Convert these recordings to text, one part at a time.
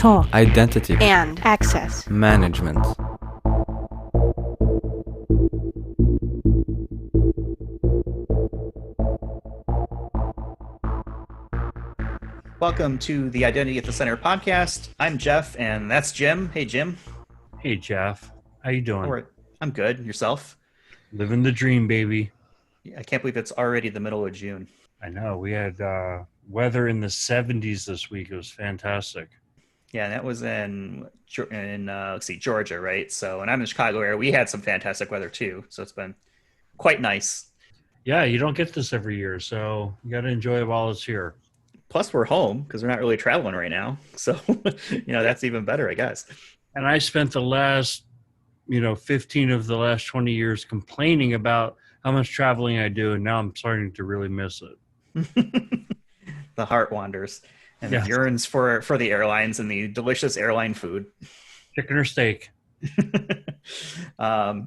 talk, identity, and access management. Welcome to the Identity at the Center podcast. I'm Jeff, and that's Jim. Hey, Jim. Hey, Jeff. How you doing? All right. I'm good. Yourself? Living the dream, baby. I can't believe it's already the middle of June. I know. We had weather in the 70s this week. It was fantastic. Yeah, and that was in Georgia, right? So, and I'm in the Chicago area. We had some fantastic weather too. So it's been quite nice. Yeah, you don't get this every year, so you got to enjoy it while it's here. Plus, we're home because we're not really traveling right now. So, that's even better, I guess. And I spent the last, 15 of the last 20 years complaining about how much traveling I do, and now I'm starting to really miss it. The heart wanders and Yes. yearns for the airlines and the delicious airline food. Chicken or steak? I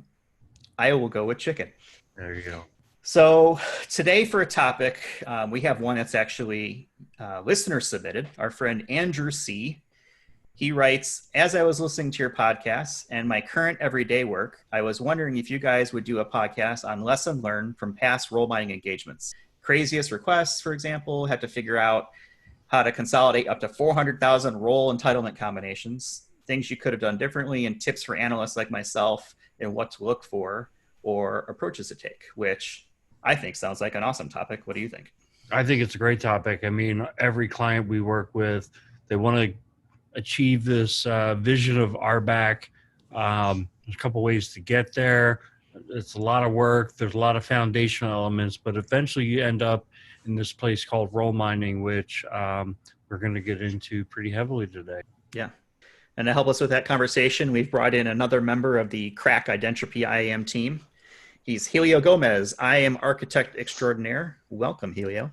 will go with chicken. There you go. So today for a topic, we have one that's actually listener submitted. Our friend Andrew C. He writes, as I was listening to your podcast and my current everyday work, I was wondering if you guys would do a podcast on lesson learned from past role mining engagements. Craziest requests, for example, had to figure out how to consolidate up to 400,000 role entitlement combinations, things you could have done differently, and tips for analysts like myself and what to look for or approaches to take, which I think sounds like an awesome topic. What do you think? I think it's a great topic. I mean, every client we work with, they want to achieve this vision of RBAC. There's a couple ways to get there. It's a lot of work. There's a lot of foundational elements, but eventually you end up in this place called role mining, which we're going to get into pretty heavily today. Yeah. And to help us with that conversation, we've brought in another member of the crack Identropian IAM team. He's Helio Gomez, IAM Architect Extraordinaire. Welcome, Helio.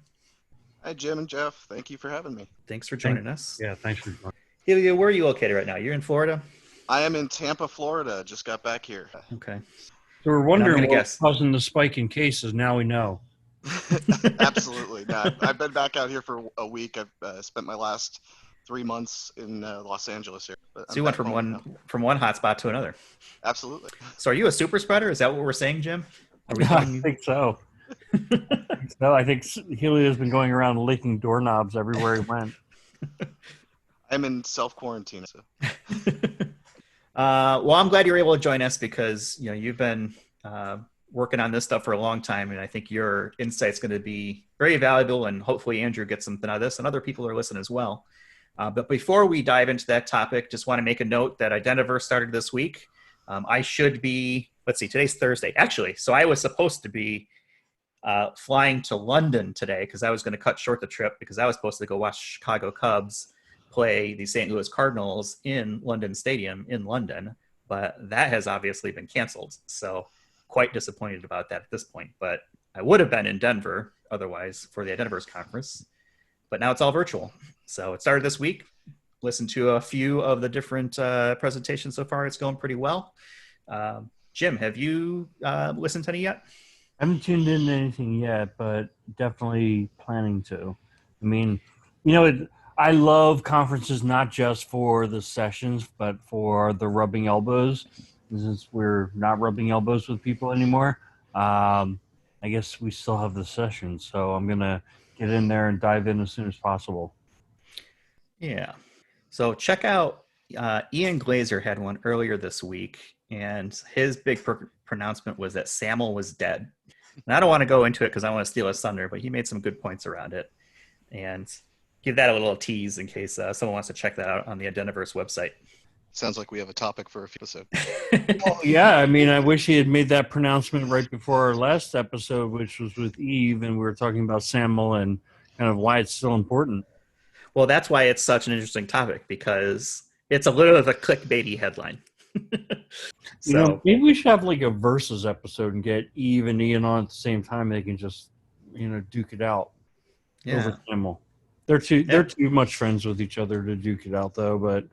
Hi, Jim and Jeff. Thank you for having me. Thanks for joining us. Yeah, thanks for joining. Helio, where are you located right now? You're in Florida? I am in Tampa, Florida. Just got back here. Okay. So we're wondering gonna what's causing the spike in cases. Now we know. Absolutely. No, I've been back out here for a week. I've spent my last 3 months in Los Angeles here. So you went from one hotspot to another. Absolutely. So are you a super spreader? Is that what we're saying, Jim? Are we I think so. I think Helio's been going around licking doorknobs everywhere he went. I'm in self-quarantine. So. Well, I'm glad you're able to join us because you've been working on this stuff for a long time, and I think your insight's going to be very valuable, and hopefully Andrew gets something out of this, and other people are listening as well. But before we dive into that topic, just want to make a note that Identiverse started this week. I should be, today's Thursday, actually. So I was supposed to be flying to London today because I was going to cut short the trip because I was supposed to go watch Chicago Cubs play the St. Louis Cardinals in London Stadium in London, but that has obviously been canceled. So quite disappointed about that at this point, but I would have been in Denver otherwise for the Identiverse conference, but now it's all virtual. So it started this week. Listened to a few of the different presentations so far. It's going pretty well. Jim, have you listened to any yet? I haven't tuned in to anything yet, but definitely planning to. I mean, I love conferences not just for the sessions, but for the rubbing elbows. Since we're not rubbing elbows with people anymore, I guess we still have the sessions. So I'm going to get in there and dive in as soon as possible. Yeah. So check out Ian Glazer had one earlier this week, and his big pronouncement was that SAML was dead. And I don't want to go into it because I want to steal his thunder, but he made some good points around it. And give that a little tease in case someone wants to check that out on the Identiverse website. Sounds like we have a topic for a few episodes. Well, yeah, I mean, I wish he had made that pronouncement right before our last episode, which was with Eve, and we were talking about SAML and kind of why it's still important. Well, that's why it's such an interesting topic, because it's a little of a clickbaity headline. Maybe we should have like a versus episode and get Eve and Ian on at the same time. They can just, duke it out over SAML. They're too much friends with each other to duke it out, though. But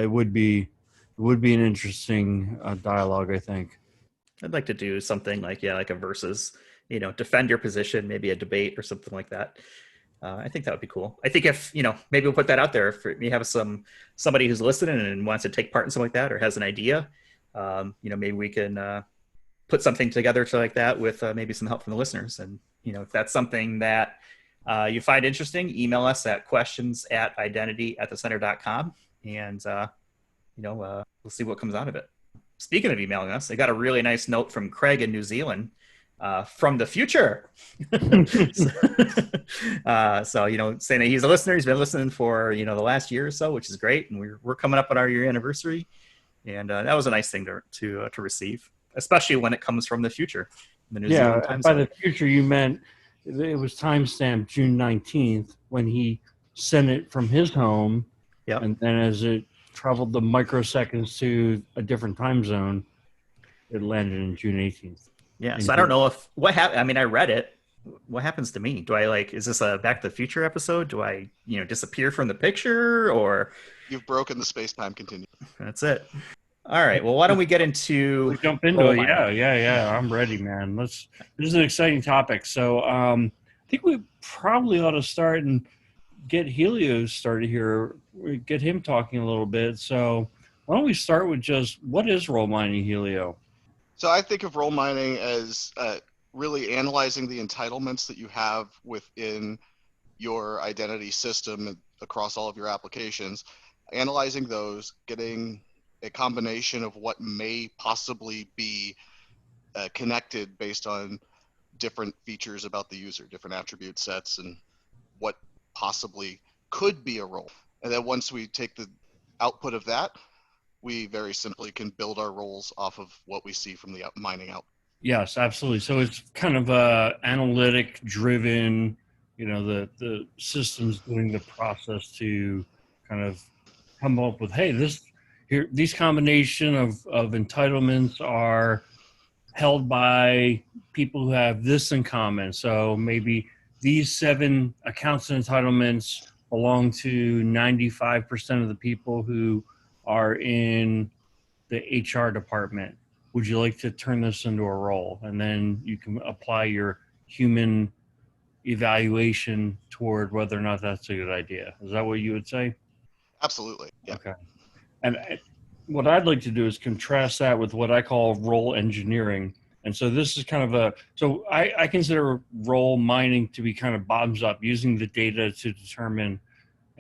it would be an interesting dialogue, I think. I'd like to do something like a versus, defend your position, maybe a debate or something like that. I think that would be cool. I think if, maybe we'll put that out there if you have somebody who's listening and wants to take part in something like that or has an idea, maybe we can put something together like that with maybe some help from the listeners. And, if that's something that you find interesting, email us at questions@identity@thecenter.com. And, we'll see what comes out of it. Speaking of emailing us, I got a really nice note from Craig in New Zealand from the future. Saying that he's a listener. He's been listening for, the last year or so, which is great. And we're coming up on our year anniversary. And that was a nice thing to receive, especially when it comes from the future. The New Zealand time by zone. the future, you meant it was timestamped June 19th when he sent it from his home. Yep. And then as it traveled the microseconds to a different time zone, it landed in June 18th. Yeah. So I don't know what happened. I mean, I read it. What happens to me? Do I is this a Back to the Future episode? Do I, disappear from the picture, or You've broken the space-time continuum. That's it. All right. Well, why don't we get into jump into it? Yeah. I'm ready, man. This is an exciting topic. So I think we probably ought to start and get Helio started here. Get him talking a little bit. So why don't we start with just what is role mining, Helio? So I think of role mining as really analyzing the entitlements that you have within your identity system across all of your applications, analyzing those, getting a combination of what may possibly be connected based on different features about the user, different attribute sets, and what possibly could be a role. And then once we take the output of that, we very simply can build our roles off of what we see from the mining out. Yes, absolutely. So it's kind of analytic driven, the systems doing the process to kind of come up with, hey, these combination of entitlements are held by people who have this in common. So maybe these 7 accounts and entitlements belong to 95% of the people who are in the HR department. Would you like to turn this into a role? And then you can apply your human evaluation toward whether or not that's a good idea. Is that what you would say? Absolutely. Yeah. Okay. And what I'd like to do is contrast that with what I call role engineering. And so this is kind of I consider role mining to be kind of bottoms up, using the data to determine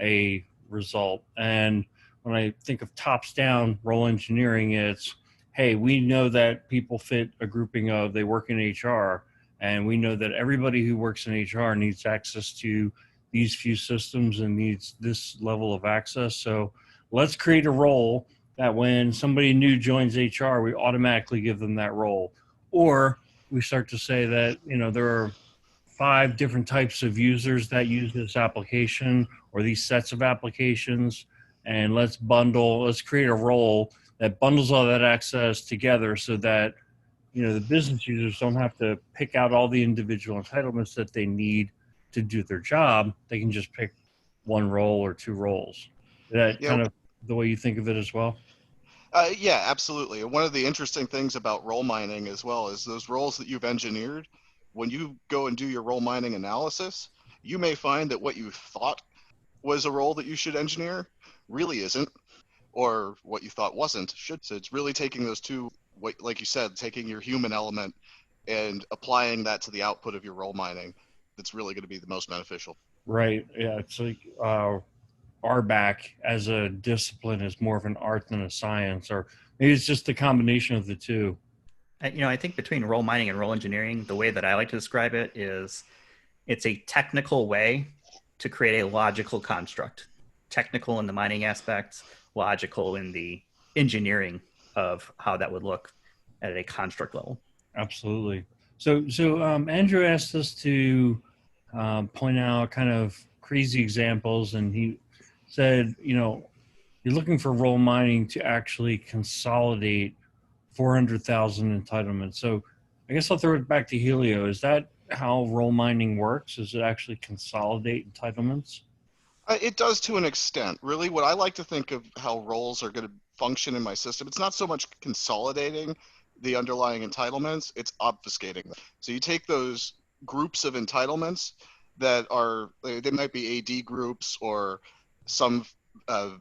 a result. And when I think of tops down role engineering, it's, hey, we know that people fit a grouping of they work in HR, and we know that everybody who works in HR needs access to these few systems and needs this level of access. So let's create a role that when somebody new joins HR, we automatically give them that role. Or we start to say that, there are 5 different types of users that use this application or these sets of applications, and let's create a role that bundles all that access together so that, the business users don't have to pick out all the individual entitlements that they need to do their job. They can just pick 1 role or 2 roles. Is that kind of the way you think of it as well? Yeah, absolutely. And one of the interesting things about role mining as well is those roles that you've engineered, when you go and do your role mining analysis, you may find that what you thought was a role that you should engineer really isn't, or what you thought wasn't should. So it's really taking those two, like you said, taking your human element and applying that to the output of your role mining that's really going to be the most beneficial. Right. Yeah. It's like RBAC as a discipline is more of an art than a science, or maybe it's just a combination of the two. I think between role mining and role engineering, the way that I like to describe it is it's a technical way to create a logical construct. Technical in the mining aspect, logical in the engineering of how that would look at a construct level. Absolutely. So Andrew asked us to point out kind of crazy examples, and he said, you're looking for role mining to actually consolidate 400,000 entitlements. So I guess I'll throw it back to Helio. Is that how role mining works? Is it actually consolidate entitlements? It does to an extent. Really, what I like to think of how roles are going to function in my system, it's not so much consolidating the underlying entitlements, it's obfuscating them. So you take those groups of entitlements that are, they might be AD groups or some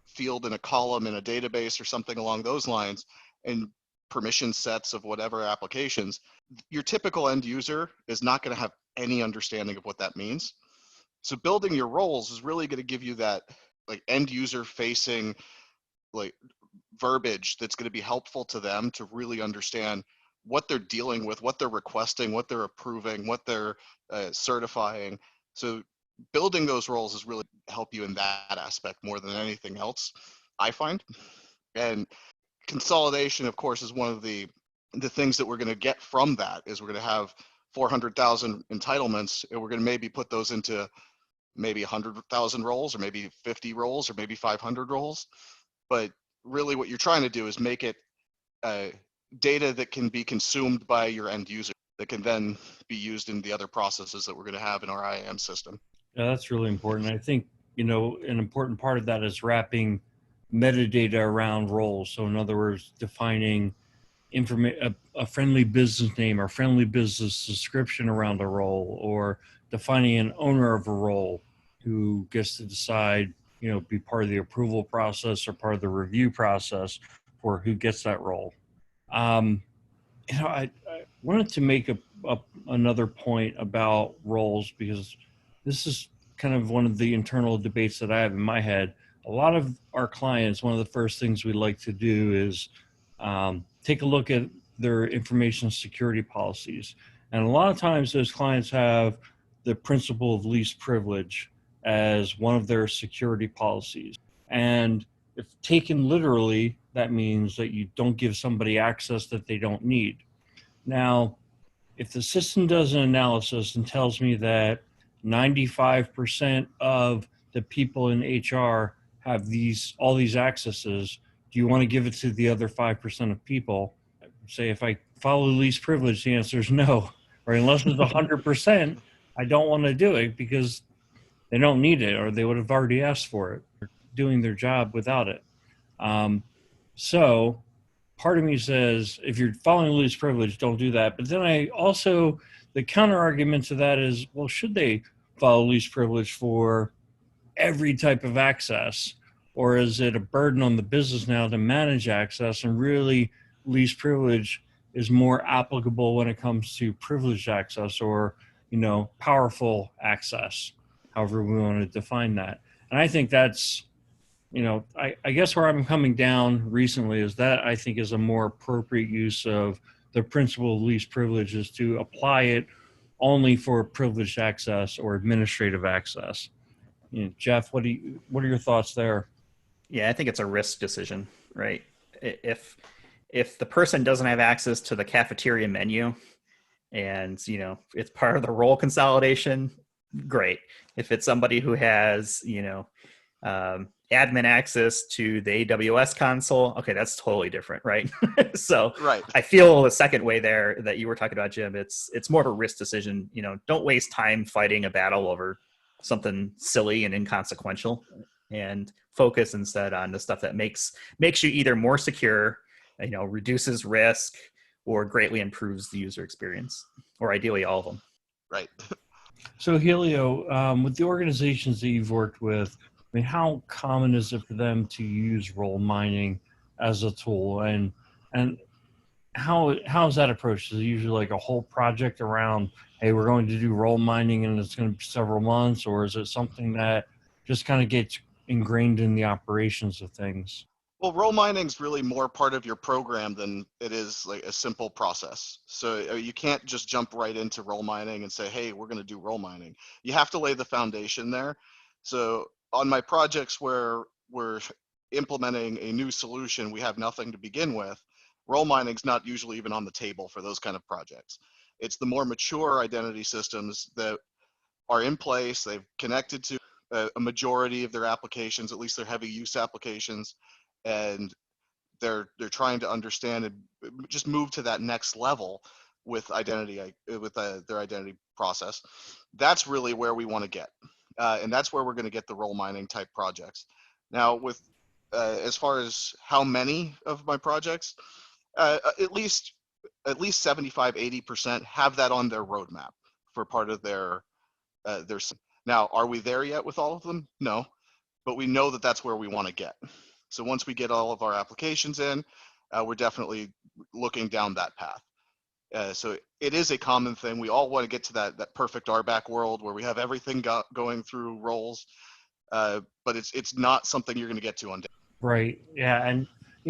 field in a column in a database or something along those lines, and permission sets of whatever applications. Your typical end user is not going to have any understanding of what that means. So building your roles is really going to give you that like end user facing like verbiage that's going to be helpful to them to really understand what they're dealing with, what they're requesting, what they're approving, what they're certifying. So building those roles is really help you in that aspect more than anything else, I find. And consolidation, of course, is one of the things that we're going to get from that. Is we're going to have 400,000 entitlements, and we're going to maybe put those into maybe 100,000 roles, or maybe 50 roles, or maybe 500 roles. But really what you're trying to do is make it data that can be consumed by your end user that can then be used in the other processes that we're going to have in our IAM system. Yeah, that's really important. I think, an important part of that is wrapping metadata around roles. So in other words, defining a friendly business name or friendly business description around a role, or defining an owner of a role who gets to decide, be part of the approval process or part of the review process for who gets that role. I wanted to make another point about roles, because this is kind of one of the internal debates that I have in my head. A lot of our clients, one of the first things we like to do is take a look at their information security policies. And a lot of times those clients have the principle of least privilege as one of their security policies. And if taken literally, that means that you don't give somebody access that they don't need. Now, if the system does an analysis and tells me that 95% of the people in HR have all these accesses, do you want to give it to the other 5% of people? Say, if I follow least privilege, the answer is no. Or unless it's 100%, I don't want to do it because they don't need it, or they would have already asked for it. They're doing their job without it. So part of me says, if you're following least privilege, don't do that. But then the counter argument to that is, well, should they follow least privilege for every type of access? Or is it a burden on the business now to manage access, and really least privilege is more applicable when it comes to privileged access, or, powerful access, however we want to define that. And I think that's, I guess where I'm coming down recently is that I think is a more appropriate use of the principle of least privilege, is to apply it only for privileged access or administrative access. Jeff, what are your thoughts there? Yeah, I think it's a risk decision, right? If the person doesn't have access to the cafeteria menu, and it's part of the role consolidation, great. If it's somebody who has admin access to the AWS console, okay, that's totally different, right? So Right. I feel the second way there that you were talking about, Jim, it's more of a risk decision. Don't waste time fighting a battle over something silly and inconsequential, and focus instead on the stuff that makes you either more secure, reduces risk, or greatly improves the user experience, or ideally all of them. Right. So Helio, with the organizations that you've worked with, I mean, how common is it for them to use role mining as a tool, and how is that approached? Is it usually like a whole project around, hey, we're going to do role mining and it's going to be several months, or is it something that just kind of gets ingrained in the operations of things? Well, role mining is really more part of your program than it is like a simple process. So you can't just jump right into role mining and say, hey, we're going to do role mining. You have to lay the foundation there. So on my projects where we're implementing a new solution, we have nothing to begin with. Role mining is not usually even on the table for those kind of projects. It's the more mature identity systems that are in place. They've connected to a majority of their applications, at least their heavy use applications, and they're trying to understand and just move to that next level with identity, with their identity process. That's really where we want to get, and that's where we're going to get the role mining type projects. Now, with as far as how many of my projects, at least 75-80% have that on their roadmap for part of their Now, are we there yet with all of them? No, but we know that that's where we want to get. So once we get all of our applications in, we're definitely looking down that path. So it is a common thing. We all want to get to that perfect RBAC world where we have everything going through roles, but it's not something you're going to get to on day. Right. Yeah. And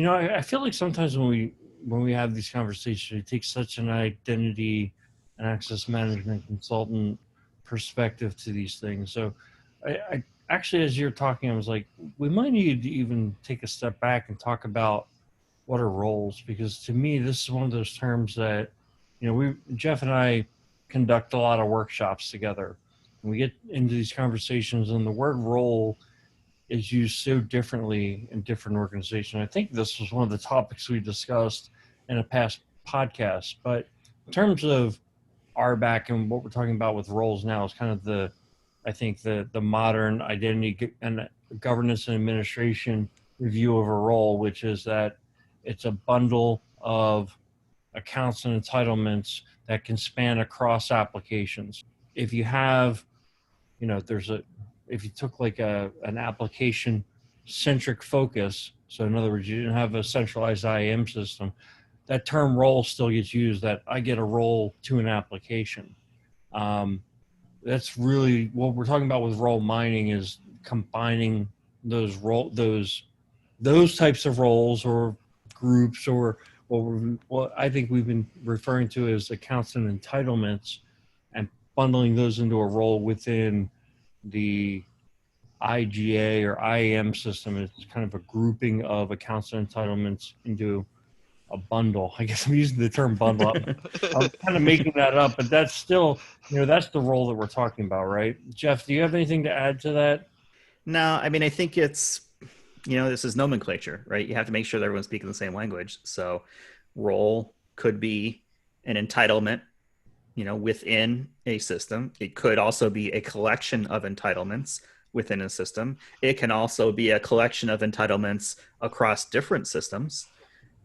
I feel like sometimes when we have these conversations, it takes such an identity and access management consultant perspective to these things. So I actually, as you're talking, I was like, we might need to even take a step back and talk about what are roles, because to me, this is one of those terms that, Jeff and I conduct a lot of workshops together. And we get into these conversations, and the word role is used so differently in different organizations. I think this was one of the topics we discussed in a past podcast. But in terms of RBAC and what we're talking about with roles now is kind of the modern identity and governance and administration review of a role, which is that it's a bundle of accounts and entitlements that can span across applications. If you have, if you took like an application centric focus, so in other words, you didn't have a centralized IAM system, that term role still gets used, that I get a role to an application. That's really what we're talking about with role mining, is combining those types of roles or groups, or what I think we've been referring to as accounts and entitlements, and bundling those into a role within the IGA or IAM system. It's kind of a grouping of accounts and entitlements into a bundle. I guess I'm using the term bundle. I'm kind of making that up, but that's still, that's the role that we're talking about, right? Jeff, do you have anything to add to that? No, I mean, I think it's, this is nomenclature, right? You have to make sure that everyone's speaking the same language. So role could be an entitlement, within a system. It could also be a collection of entitlements within a system. It can also be a collection of entitlements across different systems.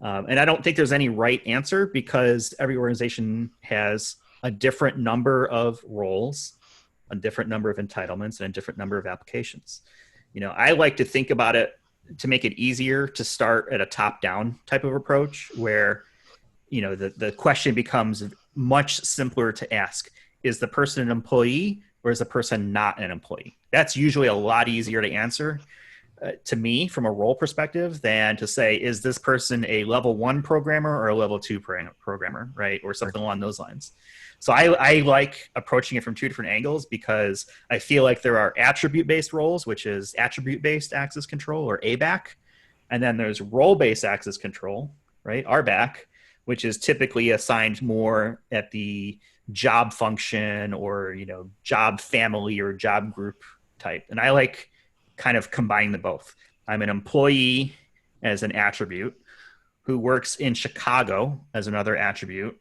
And I don't think there's any right answer, because every organization has a different number of roles, a different number of entitlements, and a different number of applications. I like to think about it to make it easier to start at a top-down type of approach, where, the question becomes much simpler to ask. Is the person an employee, or is the person not an employee? That's usually a lot easier to answer to me from a role perspective than to say, is this person a level 1 programmer or a level 2 programmer, right? Or something along those lines. So I like approaching it from two different angles, because I feel like there are attribute-based roles, which is attribute-based access control, or ABAC. And then there's role-based access control, right? RBAC, which is typically assigned more at the job function or, job family or job group type. And I like kind of combining the both. I'm an employee as an attribute, who works in Chicago as another attribute,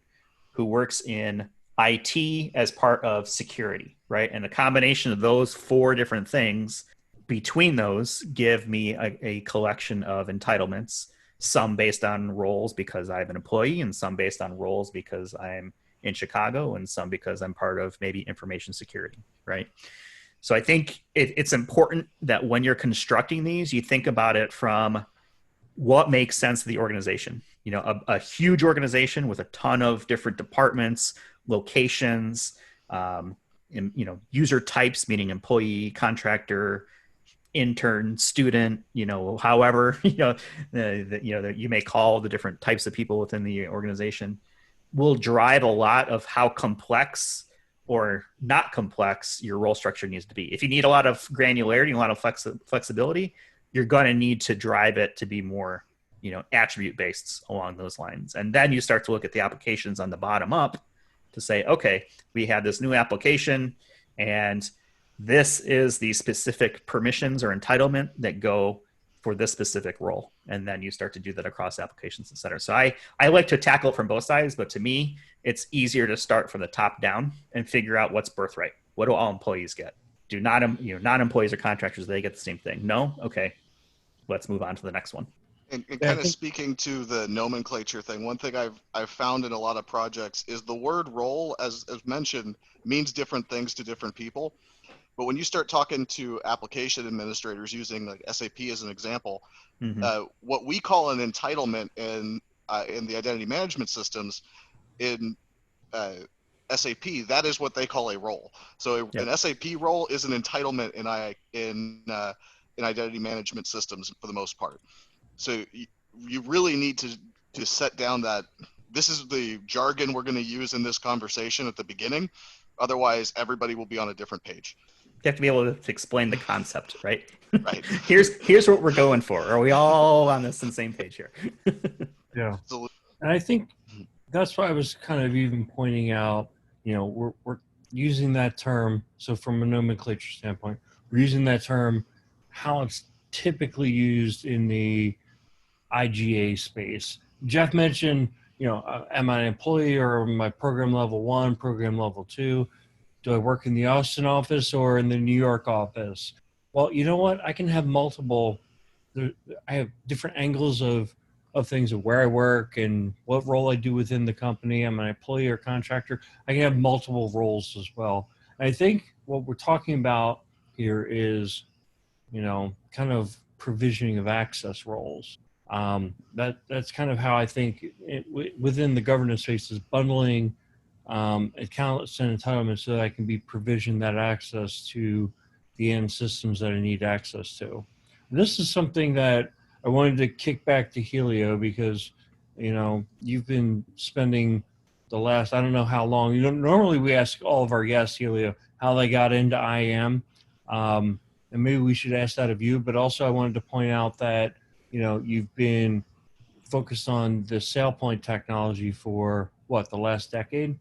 who works in IT as part of security, right? And the combination of those 4 different things between those give me a collection of entitlements, some based on roles because I'm an employee, and some based on roles because I'm in Chicago, and some because I'm part of maybe information security, right? So I think it's important that when you're constructing these, you think about it from what makes sense to the organization. A huge organization with a ton of different departments, locations, user types, meaning employee, contractor, intern, student, however, you may call the different types of people within the organization, will drive a lot of how complex or not complex your role structure needs to be. If you need a lot of granularity, a lot of flexibility, you're going to need to drive it to be more, attribute based along those lines. And then you start to look at the applications on the bottom up to say, okay, we have this new application, and this is the specific permissions or entitlement that go for this specific role. And then you start to do that across applications, et cetera. So I like to tackle it from both sides, but to me, it's easier to start from the top down and figure out what's birthright. What do all employees get? Do non-employees or contractors, they get the same thing? No? Okay, let's move on to the next one. And kind of speaking to the nomenclature thing, one thing I've found in a lot of projects is the word role, as mentioned, means different things to different people. But when you start talking to application administrators using like SAP as an example, what we call an entitlement in the identity management systems in SAP, that is what they call a role. So an SAP role is an entitlement in identity management systems for the most part. So you really need to set down that this is the jargon we're going to use in this conversation at the beginning. Otherwise, everybody will be on a different page. You have to be able to explain the concept, right? Right. Here's what we're going for. Are we all on the same page here? Yeah. And I think that's why I was kind of even pointing out, we're using that term. So from a nomenclature standpoint, we're using that term, how it's typically used in the IGA space. Jeff mentioned, am I an employee or am I program level 1, program level 2? Do I work in the Austin office or in the New York office? Well, you know what? I can have multiple. I have different angles of things of where I work and what role I do within the company. I'm an employee or contractor. I can have multiple roles as well. And I think what we're talking about here is, kind of provisioning of access roles. That's kind of how I think within the governance space is bundling accounts and entitlements so that I can be provisioned that access to the end systems that I need access to. This is something that I wanted to kick back to Helio because, you've been spending the last, I don't know how long. Normally we ask all of our guests, Helio, how they got into IAM. And maybe we should ask that of you, but also I wanted to point out that, you've been focused on the SailPoint technology for the last decade?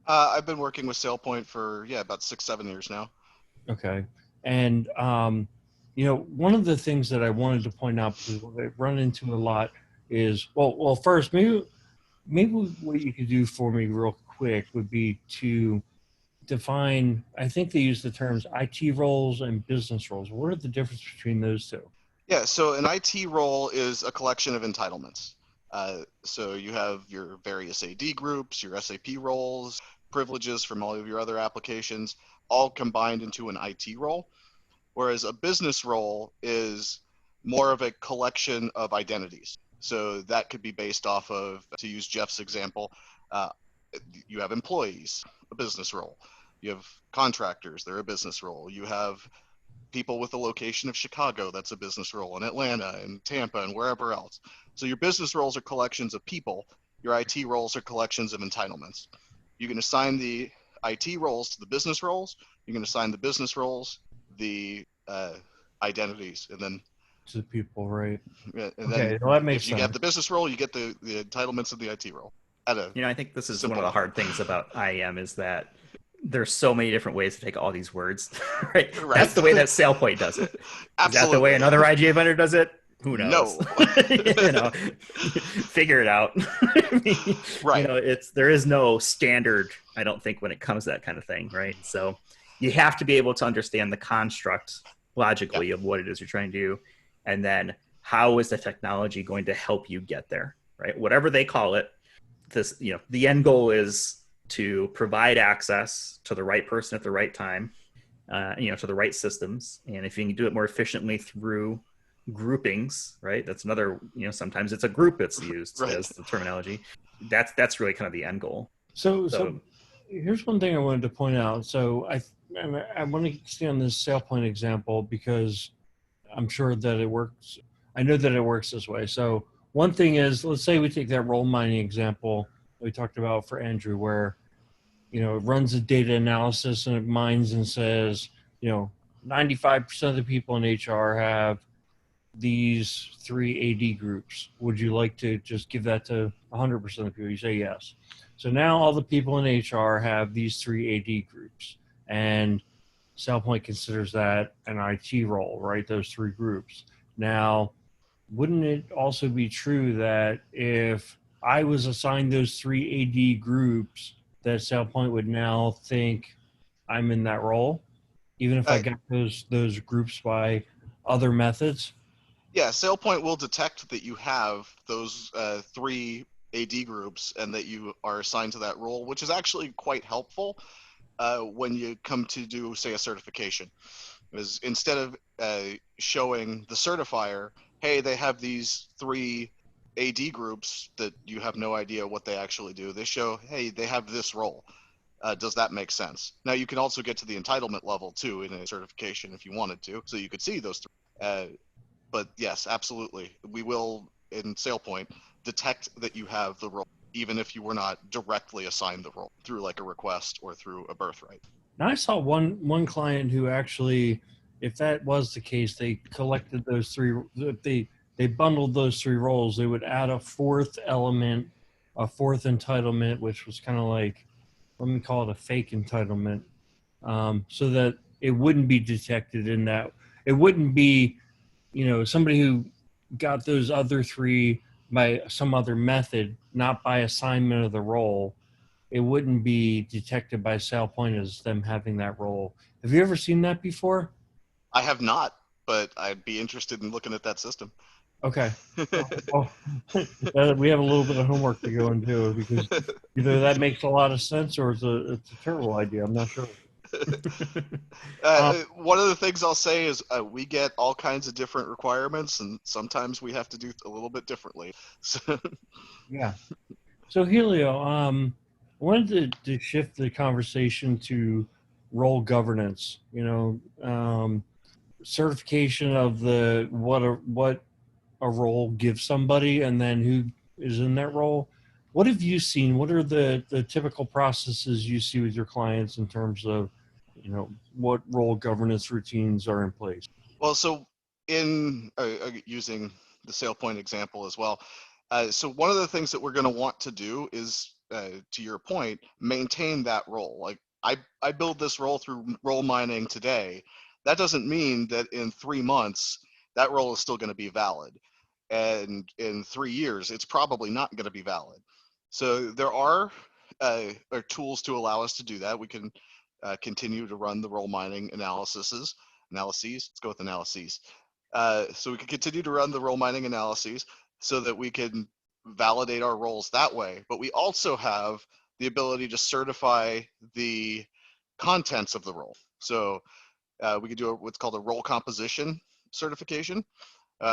I've been working with SailPoint for, about 6-7 years now. Okay. And, one of the things that I wanted to point out, because what I run into a lot is, well, first, maybe what you could do for me real quick would be to define, I think they use the terms IT roles and business roles. What are the difference between those two? Yeah, so an IT role is a collection of entitlements. So you have your various AD groups, your SAP roles, privileges from all of your other applications, all combined into an IT role. Whereas a business role is more of a collection of identities. So that could be based off of, to use Jeff's example, you have employees, a business role. You have contractors, they're a business role. You have people with the location of Chicago, that's a business role, and Atlanta and Tampa and wherever else. So your business roles are collections of people. Your IT roles are collections of entitlements. You can assign the IT roles to the business roles. You can assign the business roles the identities, and then to the people, right? And okay, then well, that makes if you sense. have the business role, you get the entitlements of the IT role. I think this is one of the hard things about IAM is that there's so many different ways to take all these words, right? That's the way that SailPoint does it. Absolutely. Is that the way another IGA vendor does it? Who knows? No. Figure it out. Right. There is no standard, I don't think, when it comes to that kind of thing, right? So you have to be able to understand the construct logically of what it is you're trying to do, and then how is the technology going to help you get there, right? Whatever they call it, the end goal is to provide access to the right person at the right time, to the right systems. And if you can do it more efficiently through groupings, right? That's another, sometimes it's a group that's used as the terminology. That's really kind of the end goal. So here's one thing I wanted to point out. So I want to stay on this SailPoint example because I'm sure that it works. I know that it works this way. So one thing is, let's say we take that role mining example we talked about for Andrew, where, it runs a data analysis and it mines and says, 95% of the people in HR have these 3 AD groups. Would you like to just give that to 100% of the people? You say yes. So now all the people in HR have these 3 AD groups, and SailPoint considers that an IT role, right? Those 3 groups. Now, wouldn't it also be true that if I was assigned those 3 AD groups, that SailPoint would now think I'm in that role, even if I got those groups by other methods? Yeah, SailPoint will detect that you have those 3 AD groups and that you are assigned to that role, which is actually quite helpful when you come to do, say, a certification. Is instead of showing the certifier, hey, they have these 3 AD groups that you have no idea what they actually do, they show, hey, they have this role. Does that make sense? Now, you can also get to the entitlement level too in a certification if you wanted to, so you could see those 3. But yes, absolutely, we will in SailPoint detect that you have the role, even if you were not directly assigned the role through like a request or through a birthright. Now, I saw one client who actually, if that was the case, they collected those 3. They bundled those 3 roles. They would add a 4th element, a 4th entitlement, which was kind of like, let me call it a fake entitlement, so that it wouldn't be detected in that. It wouldn't be, somebody who got those other 3 by some other method, not by assignment of the role. It wouldn't be detected by SailPoint as them having that role. Have you ever seen that before? I have not, but I'd be interested in looking at that system. Okay. Well, we have a little bit of homework to go into, because either that makes a lot of sense or it's a terrible idea. I'm not sure. One of the things I'll say is we get all kinds of different requirements, and sometimes we have to do a little bit differently. So, Yeah. So Helio, I wanted to shift the conversation to role governance. Certification of what a role gives somebody, and then who is in that role. What have you seen? What are the typical processes you see with your clients in terms of, what role governance routines are in place? well, so in using the SailPoint example as well, so one of the things that we're going to want to do is, to your point, maintain that role. Like I build this role through role mining today. That doesn't mean that in 3 months that role is still going to be valid, and in 3 years it's probably not going to be valid. So there are tools to allow us to do that. We can continue to run the role mining analyses. Let's go with analyses. So we can continue to run the role mining analyses so that we can validate our roles that way. But we also have the ability to certify the contents of the role. So we could do what's called a role composition certification,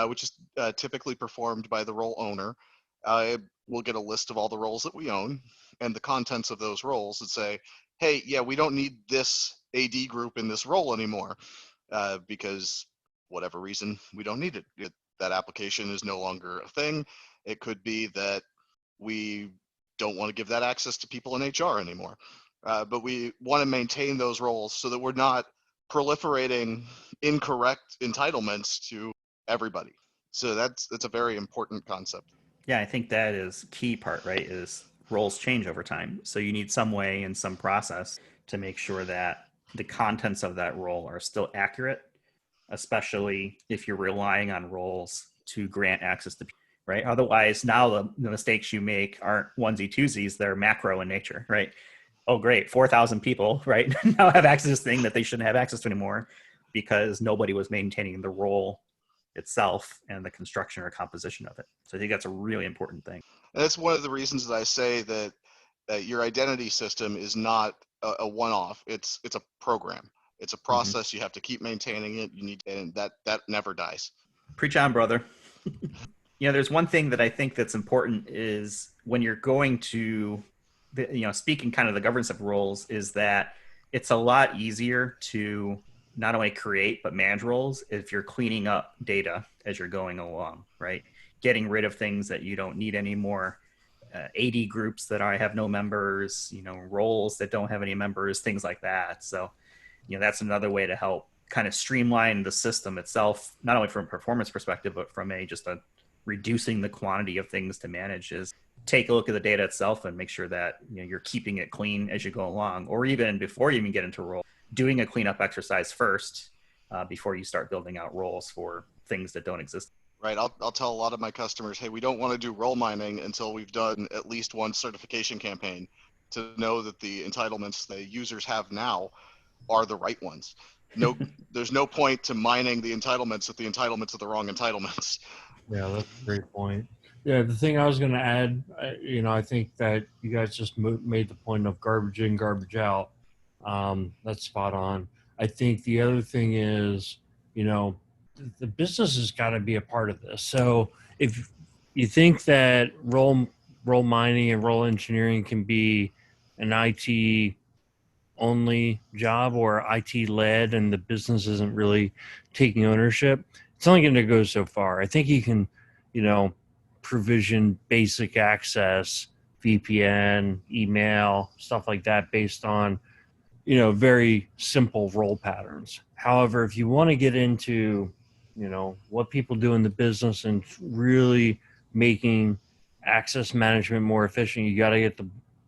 which is typically performed by the role owner. We'll get a list of all the roles that we own and the contents of those roles and say, hey, yeah, we don't need this AD group in this role anymore because whatever reason, we don't need it. That application is no longer a thing. It could be that we don't want to give that access to people in HR anymore. But we want to maintain those roles so that we're not proliferating incorrect entitlements to everybody. So that's a very important concept. Yeah, I think that is key part, right? Is roles change over time. So you need some way and some process to make sure that the contents of that role are still accurate, especially if you're relying on roles to grant access to people, right? Otherwise, now the mistakes you make aren't onesie twosies, they're macro in nature, right? Oh, great, 4,000 people, right? now have access to this thing that they shouldn't have access to anymore because nobody was maintaining the role itself and the construction or composition of it. So I think that's a really important thing. And that's one of the reasons that I say that your identity system is not a one-off. It's a program. It's a process. Mm-hmm. You have to keep maintaining it. You need, and that never dies. Preach on, brother. There's one thing that I think that's important is when you're going to, speaking kind of the governance of roles, is that it's a lot easier to not only create but manage roles if you're cleaning up data as you're going along, right? Getting rid of things that you don't need anymore, AD groups that have no members, roles that don't have any members, things like that. So, that's another way to help kind of streamline the system itself, not only from a performance perspective, but from just a reducing the quantity of things to manage, is take a look at the data itself and make sure that you're keeping it clean as you go along, or even before you even get into role, doing a cleanup exercise first before you start building out roles for things that don't exist. Right. I'll tell a lot of my customers, hey, we don't want to do role mining until we've done at least one certification campaign to know that the entitlements the users have now are the right ones. No, there's no point to mining the entitlements if the entitlements are the wrong entitlements. Yeah, that's a great point. Yeah, the thing I was going to add, I think that you guys just made the point of garbage in, garbage out. That's spot on. I think the other thing is, you know, the business has got to be a part of this. So if you think that role mining and role engineering can be an IT only job or IT led, and the business isn't really taking ownership, it's only going to go so far. I think you can, you know, provision basic access, VPN, email, stuff like that based on, you know, very simple role patterns. However, if you want to get into, you know, what people do in the business and really making access management more efficient, you got to get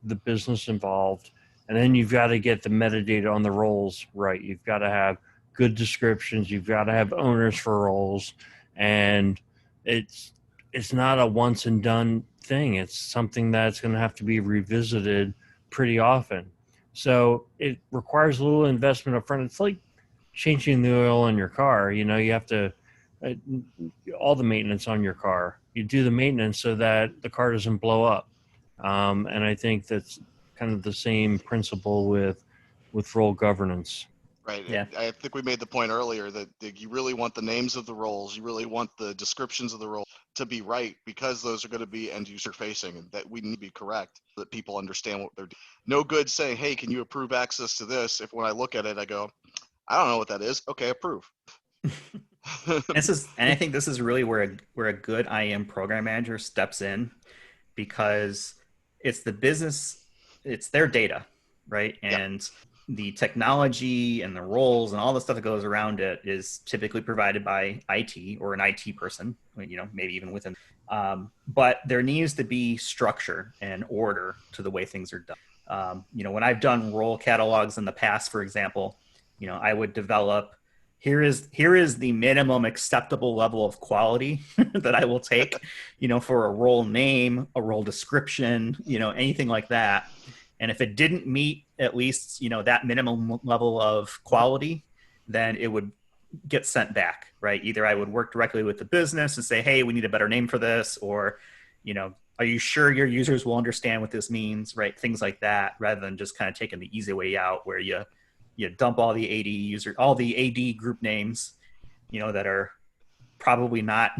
the business involved. And then you've got to get the metadata on the roles right. You've got to have good descriptions. You've got to have owners for roles. And it's it's not a once and done thing. It's something that's going to have to be revisited pretty often. So it requires a little investment up front. It's like changing the oil in your car. You know, you have to, uh, all the maintenance on your car. You do the maintenance so that the car doesn't blow up. And I think that's kind of the same principle with role governance. Right. Yeah. I think we made the point earlier that you really want the names of the roles, you really want the descriptions of the role to be right, because those are going to be end user facing, and that we need to be correct so that people understand what they're doing. No good saying, hey, can you approve access to this? If when I look at it, I go, I don't know what that is. Okay, approve. And I think this is really where a good IAM program manager steps in, because it's the business, it's their data, right? Yeah. And the technology and the roles and all the stuff that goes around it is typically provided by IT or an IT person, you know, maybe even within. But there needs to be structure and order to the way things are done. You know, when I've done role catalogs in the past, for example, you know, I would develop, here is the minimum acceptable level of quality that I will take, you know, for a role name, a role description, you know, anything like that. And if it didn't meet at least, you know, that minimum level of quality, then it would get sent back, right? Either I would work directly with the business and say, hey, we need a better name for this, or, you know, are you sure your users will understand what this means, right? Things like that, rather than just kind of taking the easy way out where you dump all the all the AD group names, you know, that are probably not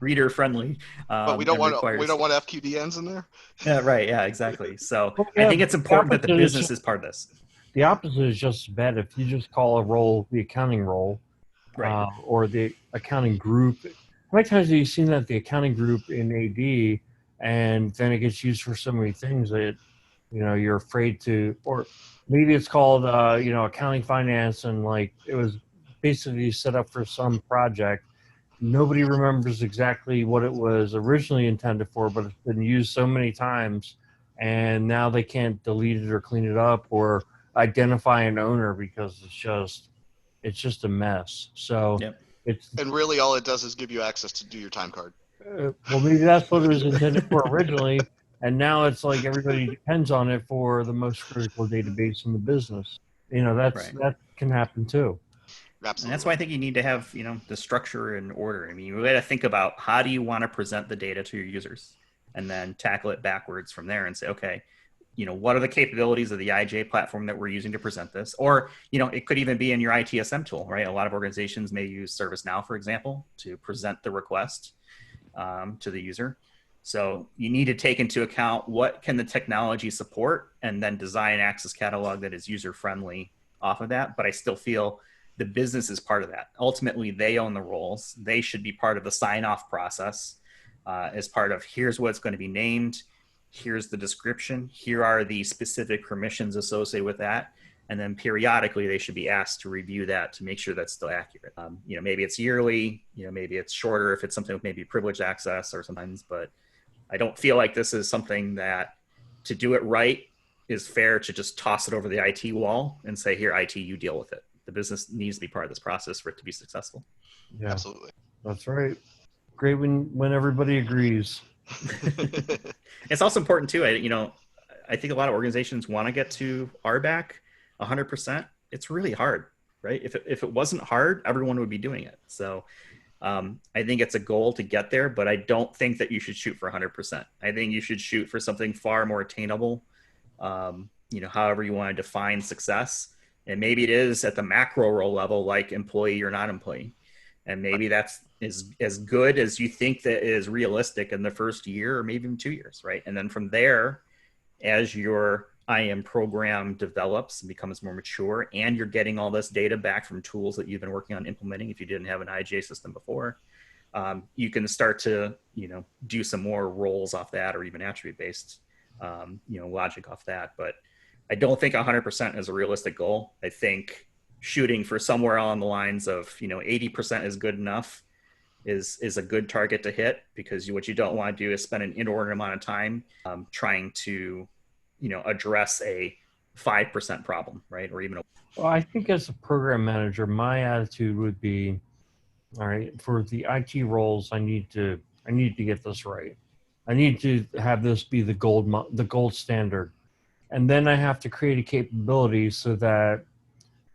reader friendly, But we don't and requires. want FQDNs in there. Yeah, right. Yeah, exactly. So Well, I yeah, think it's the important that the opposite is business just, is part of this. the opposite is just as bad. If you just call a role the accounting role, Right. or the accounting group. How many times have you seen that the accounting group in AD, and then it gets used for so many things that, you know, you're afraid to, or maybe it's called, you know, accounting finance, and like it was basically set up for some project. Nobody remembers exactly what it was originally intended for, but it's been used so many times, and now they can't delete it or clean it up or identify an owner because it's just a mess. So Yep. it's, And really, all it does is give you access to do your time card. well, maybe that's what it was intended for originally, and now it's like everybody depends on it for the most critical database in the business. You know, Right. that can happen too. And that's why Absolutely. I think you need to have, you know, the structure and order. I mean, you got to think about how do you want to present the data to your users, and then tackle it backwards from there and say, okay, you know, what are the capabilities of the IJ platform that we're using to present this? Or, you know, it could even be in your ITSM tool, right? A lot of organizations may use ServiceNow, for example, to present the request to the user. So you need to take into account what can the technology support, and then design an access catalog that is user friendly off of that. But I still feel the business is part of that. Ultimately, they own the roles. They should be part of the sign off process, as part of, here's what's going to be named, here's the description, here are the specific permissions associated with that. And then periodically they should be asked to review that to make sure that's still accurate. You know, maybe it's yearly, you know, maybe it's shorter if it's something with maybe privileged access or sometimes, but I don't feel like this is something that, to do it right, is fair to just toss it over the IT wall and say, here, IT, you deal with it. The business needs to be part of this process for it to be successful. Yeah, Absolutely. that's right. Great when everybody agrees. It's also important too. You know, I think a lot of organizations want to get to RBAC 100%. It's really hard, right? If it wasn't hard, everyone would be doing it. So I think it's a goal to get there, but I don't think that you should shoot for 100%. I think you should shoot for something far more attainable. however you want to define success. And maybe it is at the macro role level, like employee or non-employee. And maybe that's as good as you think that is realistic in the first year or maybe even 2 years, right? And then from there, as your IAM program develops and becomes more mature, and you're getting all this data back from tools that you've been working on implementing, if you didn't have an IGA system before, you can start to, do some more roles off that, or even attribute-based, logic off that. But I don't think 100% is a realistic goal. I think shooting for somewhere along the lines of 80% is good enough is a good target to hit, because what you don't want to do is spend an inordinate amount of time trying to address a 5% problem, right? Or even Well, I think as a program manager, my attitude would be, all right, for the IT roles, I need to get this right. I need to have this be the gold standard. And then I have to create a capability so that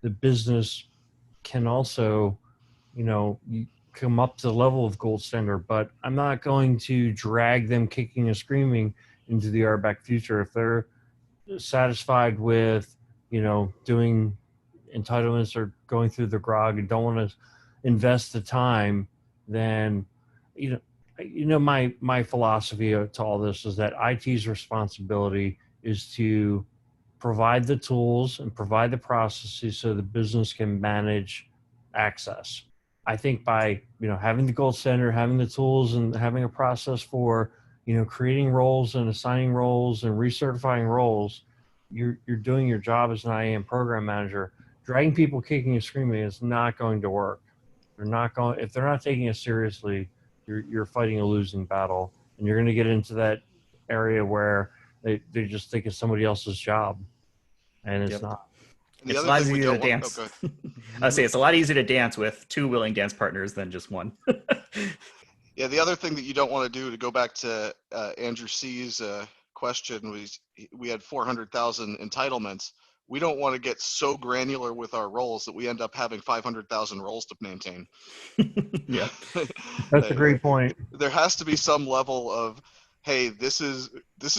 the business can also, come up to the level of gold standard. But I'm not going to drag them kicking and screaming into the RBAC future. If they're satisfied with, doing entitlements or going through the grog and don't want to invest the time, then, my philosophy to all this is that IT's responsibility is to provide the tools and provide the processes so the business can manage access. I think by having the gold standard, having the tools, and having a process for creating roles and assigning roles and recertifying roles, you're doing your job as an IAM program manager. Dragging people kicking and screaming is not going to work. They're not going if they're not taking it seriously. You're fighting a losing battle, and you're going to get into that area where they just think it's somebody else's job, and it's not. And the it's a other lot thing we easier to don't want. dance. I say it's a lot easier to dance with two willing dance partners than just one. Yeah, the other thing that you don't want to do, to go back to Andrew C's question, was we had 400,000 entitlements. We don't want to get so granular with our roles that we end up having 500,000 roles to maintain. Yeah, that's a great point. There has to be some level of, hey, this is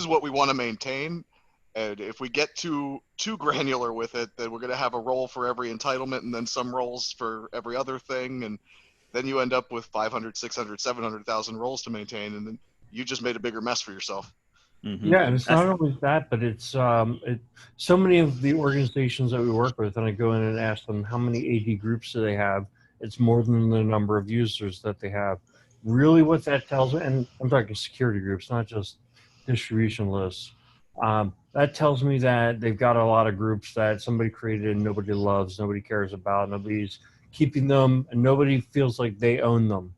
what we want to maintain, and if we get too granular with it, then we're going to have a role for every entitlement, and then some roles for every other thing, and then you end up with 500, 600, 700,000 roles to maintain, and then you just made a bigger mess for yourself. Mm-hmm. Yeah, and it's not only that, but it's so many of the organizations that we work with, and I go in and ask them how many AD groups do they have. It's more than the number of users that they have. Really, what that tells me, and I'm talking security groups, not just distribution lists. That tells me that they've got a lot of groups that somebody created and nobody loves, nobody cares about, nobody's keeping them, and nobody feels like they own them.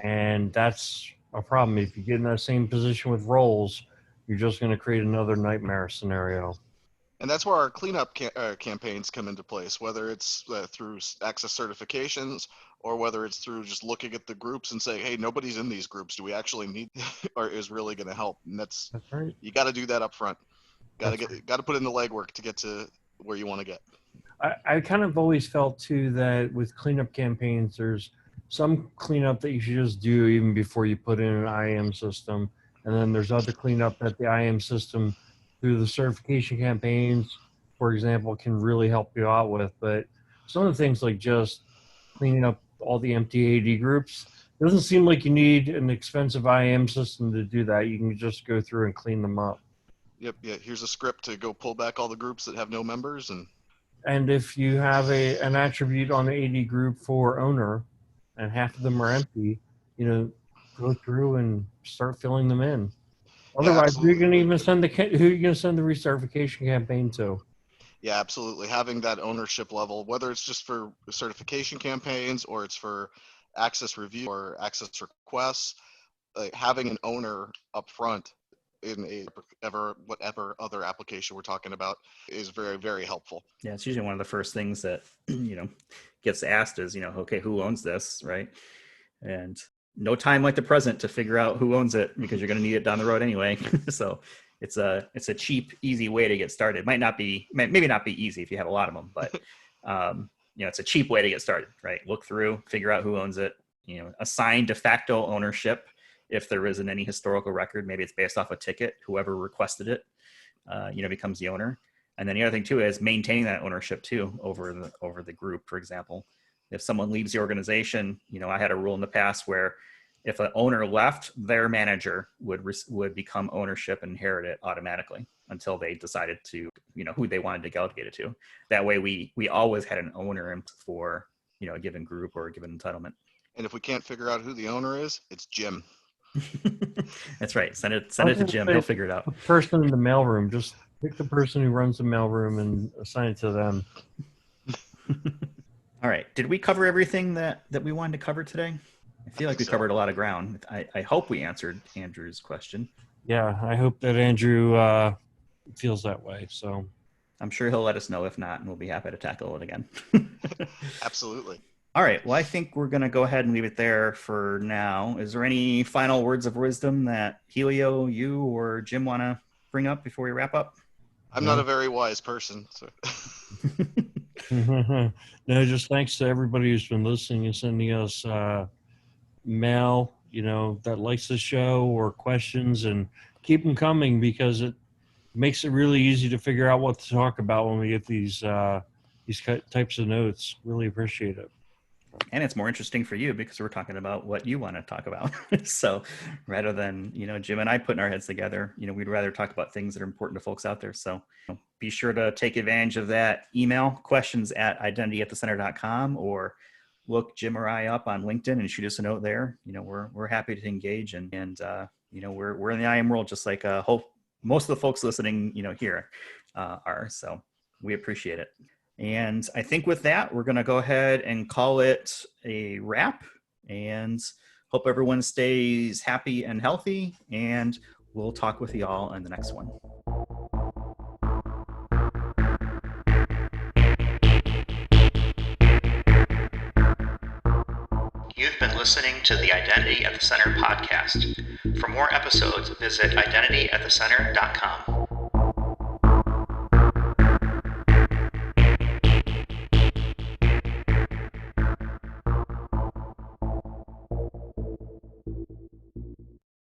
And that's a problem. If you get in that same position with roles, you're just going to create another nightmare scenario. And that's where our cleanup campaigns come into place, whether it's through access certifications or whether it's through just looking at the groups and saying, hey, nobody's in these groups. Do we actually need or is really going to help? And that's right. You got to do that up front. Got to put in the legwork to get to where you want to get. I kind of always felt too that with cleanup campaigns, there's some cleanup that you should just do even before you put in an IAM system. And then there's other cleanup that the IAM system through the certification campaigns, for example, can really help you out with. But some of the things like just cleaning up all the empty AD groups, it doesn't seem like you need an expensive IAM system to do that. You can just go through and clean them up. Yep. Yeah. Here's a script to go pull back all the groups that have no members. And if you have an attribute on the AD group for owner and half of them are empty, go through and start filling them in. Otherwise, yeah, who are you going to even send the recertification campaign to? Yeah, absolutely. Having that ownership level, whether it's just for certification campaigns or it's for access review or access requests, having an owner up front in whatever other application we're talking about is very, very helpful. Yeah, it's usually one of the first things that gets asked is okay, who owns this, right? And no time like the present to figure out who owns it, because you're going to need it down the road anyway. So it's a cheap, easy way to get started. Maybe not be easy if you have a lot of them, but it's a cheap way to get started, right? Look through, figure out who owns it, assign de facto ownership. If there isn't any historical record, maybe it's based off a ticket, whoever requested it, becomes the owner. And then the other thing too is maintaining that ownership too over the group. For example, if someone leaves the organization, I had a rule in the past where if an owner left, their manager would become ownership and inherit it automatically until they decided to, who they wanted to delegate it to. That way we always had an owner for, a given group or a given entitlement. And if we can't figure out who the owner is, it's Jim. That's right. Send it to Jim. He'll figure it out. The person in the mailroom, just pick the person who runs the mailroom and assign it to them. All right. Did we cover everything that we wanted to cover today? I feel like we covered a lot of ground. I hope we answered Andrew's question. Yeah, I hope that Andrew feels that way. So I'm sure he'll let us know if not, and we'll be happy to tackle it again. Absolutely. All right. Well, I think we're going to go ahead and leave it there for now. Is there any final words of wisdom that Helio, you, or Jim want to bring up before we wrap up? I'm not a very wise person. So. No, just thanks to everybody who's been listening and sending us mail, that likes the show or questions, and keep them coming because it makes it really easy to figure out what to talk about when we get these types of notes. Really appreciate it. And it's more interesting for you because we're talking about what you want to talk about. So rather than, Jim and I putting our heads together, we'd rather talk about things that are important to folks out there. So be sure to take advantage of that email, questions@identityatthecenter.com, or look Jim or I up on LinkedIn and shoot us a note there. We're happy to engage and we're in the IAM world, just like most of the folks listening, here are. So we appreciate it. And I think with that, we're going to go ahead and call it a wrap, and hope everyone stays happy and healthy, and we'll talk with you all in the next one. You've been listening to the Identity at the Center podcast. For more episodes, visit identityatthecenter.com.